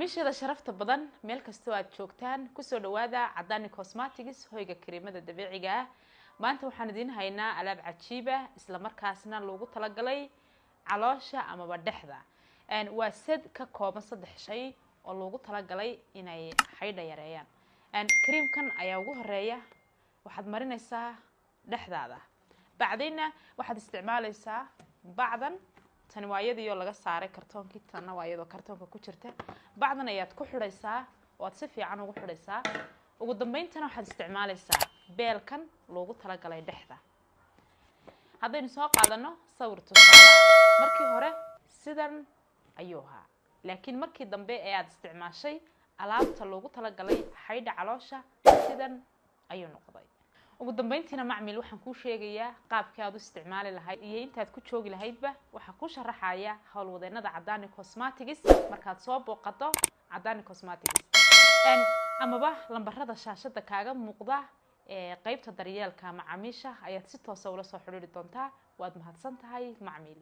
macaamiishada sharafta badan meel kastoo aad joogtaan ku soo dhawaada Cadani Cosmetics hoyga kareemada dabiiciga ah maanta waxaan idin haynaa alaab cajiib ah isla markaasna loogu talagalay caloosha ama badhaxda waa sad ka kooban saddex shay oo loogu talagalay inay xaydha yareeyaan kareemkan ayaa ugu horeeya waxaad marinaysaa dhaxdaada bacdina waxaad isticmaalaysaa bacdan tani waa iyadoo laga saaray kartoonkii tan waa iyadoo kartoonka ku jirta bacdan ayaad ku xidhaysaa oo aad si fiican ugu xidhaysaa ugu dambeyntina waxaad isticmaalaysaa beelkan loogu talagalay dhaxda haddaynu soo qaadano sawir tusaale markii hore sidan ayuu ahaa laakiin markii dambe ee aad isticmaashay alaabta loogu talagalay xaydha caloosha sidan ayuu noqday ugu dambeyntiina macmiil waxaan ku sheegayaa qaabkii aad u isticmaali lahayd iyo intaad ku joogi lahaydba waxa ku sharaxaya hawlwadeenada Cadani Cosmetics markaad soo booqato Cadani Cosmetics amaba lambarada shaashada kaaga muuqda ee qaybta daryeelka macaamiisha ayaad si toos ah ula soo xiriiri doontaa waad mahadsantahay macmiil